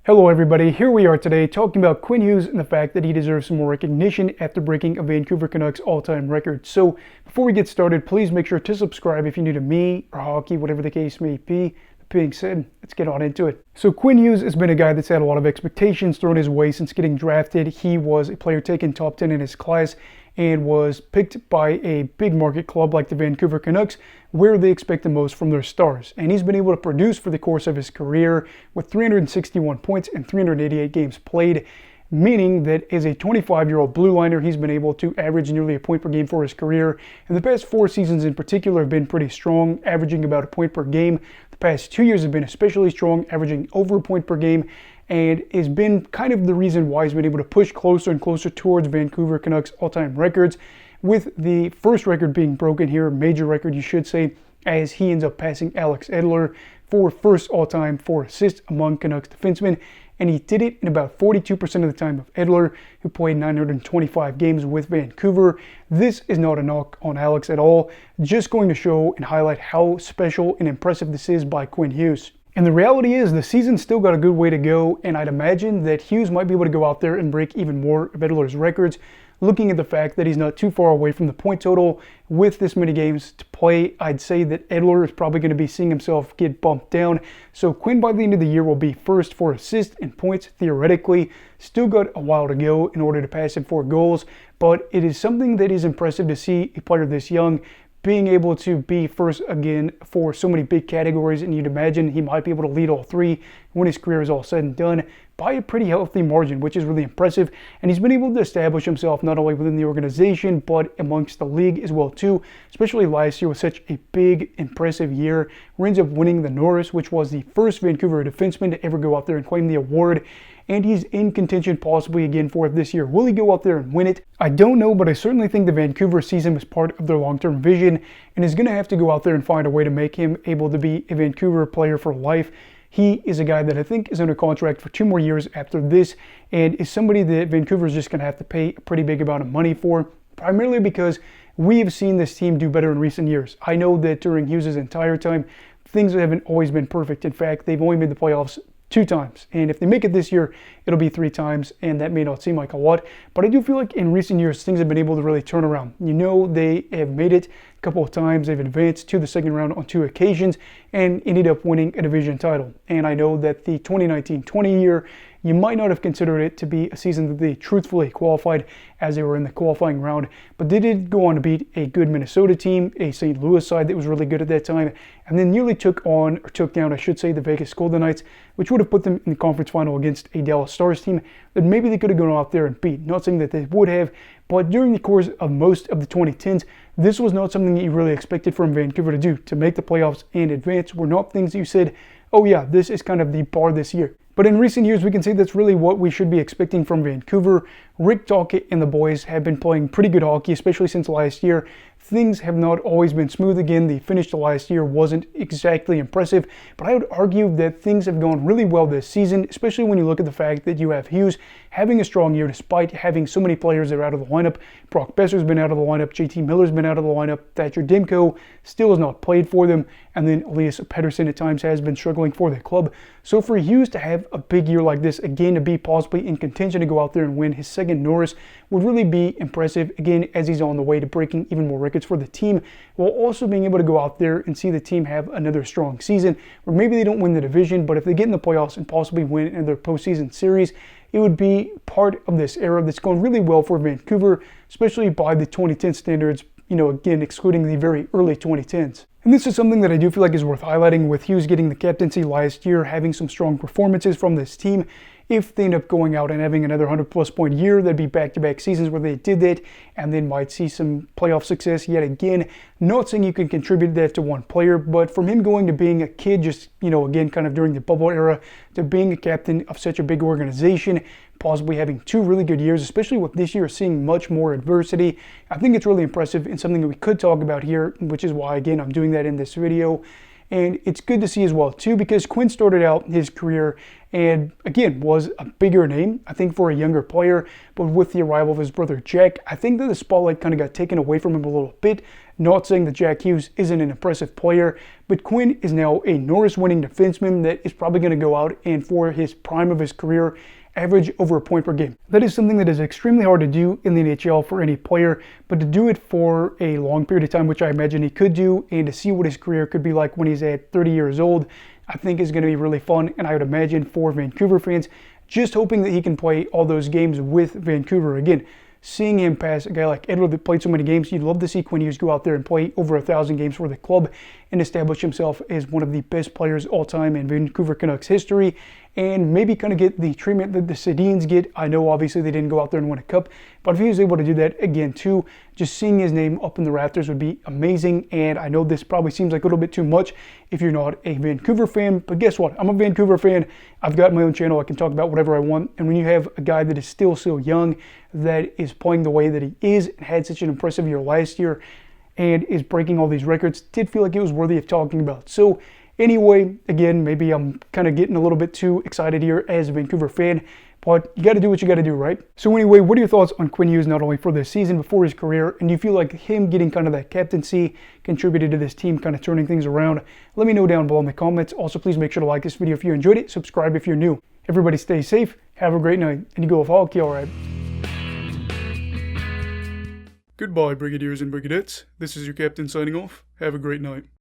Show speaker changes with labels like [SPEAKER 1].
[SPEAKER 1] Hello everybody, here we are today talking about Quinn Hughes and the fact that he deserves some more recognition after breaking a Vancouver Canucks all-time record. So before we get started, please make sure to subscribe if you're new to me or hockey, whatever the case may be. That being said, let's get on into it. So Quinn Hughes has been a guy that's had a lot of expectations thrown his way since getting drafted. He was a player taken top 10 in his class and was picked by a big market club like the Vancouver Canucks, where they expect the most from their stars. And he's been able to produce for the course of his career with 361 points and 388 games played, meaning that as a 25-year-old blue liner, he's been able to average nearly a point per game for his career. And the past 4 seasons in particular have been pretty strong, averaging about a point per game. The past 2 years have been especially strong, averaging over a point per game, and has been kind of the reason why he's been able to push closer and closer towards Vancouver Canucks all-time records, with the first record being broken here, major record you should say, as he ends up passing Alex Edler for first all-time for assists among Canucks defensemen, and he did it in about 42% of the time of Edler, who played 925 games with Vancouver. This is not a knock on Alex at all, just going to show and highlight how special and impressive this is by Quinn Hughes. And the reality is the season's still got a good way to go, and I'd imagine that Hughes might be able to go out there and break even more of Edler's records, looking at the fact that he's not too far away from the point total with this many games to play. I'd say that Edler is probably going to be seeing himself get bumped down. So Quinn by the end of the year will be first for assists and points theoretically. Still got a while to go in order to pass him for goals, but it is something that is impressive to see a player this young being able to be first again for so many big categories, and you'd imagine he might be able to lead all three when his career is all said and done by a pretty healthy margin, which is really impressive. And he's been able to establish himself not only within the organization but amongst the league as well too, especially last year with such a big impressive year where he ends up winning the Norris, which was the first Vancouver defenseman to ever go out there and claim the award. And he's in contention possibly again for it this year. Will he go out there and win it? I don't know, but I certainly think the Vancouver sees him as part of their long-term vision and is going to have to go out there and find a way to make him able to be a Vancouver player for life. He is a guy that I think is under contract for 2 more years after this, and is somebody that Vancouver is just going to have to pay a pretty big amount of money for, primarily because we have seen this team do better in recent years. I know that during Hughes' entire time, things haven't always been perfect. In fact, they've only made the playoffs 2 times, and if they make it this year, it'll be 3 times, and that may not seem like a lot, but I do feel like in recent years things have been able to really turn around. You know, they have made it a couple of times. They've advanced to the second round on 2 occasions and ended up winning a division title. And I know that the 2019-20 year, you might not have considered it to be a season that they truthfully qualified, as they were in the qualifying round, but they did go on to beat a good Minnesota team, a St. Louis side that was really good at that time, and then nearly took down, I should say, the Vegas Golden Knights, which would have put them in the conference final against a Dallas Stars team that maybe they could have gone out there and beat. Not saying that they would have, but during the course of most of the 2010s, this was not something that you really expected from Vancouver to do. To make the playoffs and advance were not things that you said, oh yeah, this is kind of the bar this year. But in recent years, we can say that's really what we should be expecting from Vancouver. Rick Tocchet and the boys have been playing pretty good hockey, especially since last year. Things have not always been smooth again. The finish to last year wasn't exactly impressive, but I would argue that things have gone really well this season, especially when you look at the fact that you have Hughes having a strong year despite having so many players that are out of the lineup. Brock Besser's been out of the lineup, JT Miller's been out of the lineup, Thatcher Demko still has not played for them, and then Elias Pettersson at times has been struggling for the club. So for Hughes to have a big year like this, again, to be possibly in contention to go out there and win his second Norris would really be impressive, again, as he's on the way to breaking even more records for the team, while also being able to go out there and see the team have another strong season, where maybe they don't win the division, but if they get in the playoffs and possibly win another postseason series, it would be part of this era that's going really well for Vancouver, especially by the 2010 standards, you know, again, excluding the very early 2010s. And this is something that I do feel like is worth highlighting, with Hughes getting the captaincy last year, having some strong performances from this team. If they end up going out and having another 100-plus point year, that'd be back-to-back seasons where they did that, and then might see some playoff success yet again. Not saying you can contribute that to one player, but from him going to being a kid, just, you know, again, kind of during the bubble era, to being a captain of such a big organization, possibly having 2 really good years, especially with this year seeing much more adversity, I think it's really impressive and something that we could talk about here, which is why, again, I'm doing that in this video. And it's good to see as well, too, because Quinn started out his career and, again, was a bigger name, I think, for a younger player. But with the arrival of his brother Jack, I think that the spotlight kind of got taken away from him a little bit, Not saying that Jack Hughes isn't an impressive player, but Quinn is now a Norris-winning defenseman that is probably going to go out and, for his prime of his career, average over a point per game. That is something that is extremely hard to do in the NHL for any player, but to do it for a long period of time, which I imagine he could do, and to see what his career could be like when he's at 30 years old, I think is going to be really fun. And I would imagine for Vancouver fans, just hoping that he can play all those games with Vancouver again. Seeing him pass a guy like Edward that played so many games, you'd love to see Quinn Hughes go out there and play over 1,000 games for the club and establish himself as one of the best players all time in Vancouver Canucks history, and maybe kind of get the treatment that the Sedins get. I know obviously they didn't go out there and win a cup, but if he was able to do that again too, just seeing his name up in the rafters would be amazing. And I know this probably seems like a little bit too much if you're not a Vancouver fan, but guess what? I'm a Vancouver fan. I've got my own channel. I can talk about whatever I want. And when you have a guy that is still so young, that is playing the way that he is and had such an impressive year last year and is breaking all these records, did feel like it was worthy of talking about. So anyway, again, maybe I'm kind of getting a little bit too excited here as a Vancouver fan, but you got to do what you got to do, right? So anyway, what are your thoughts on Quinn Hughes, not only for this season, but for his career? And do you feel like him getting kind of that captaincy contributed to this team kind of turning things around? Let me know down below in the comments. Also, please make sure to like this video if you enjoyed it. Subscribe if you're new. Everybody stay safe. Have a great night. And you go with hockey, all right? Goodbye, Brigadiers and Brigadettes. This is your captain signing off. Have a great night.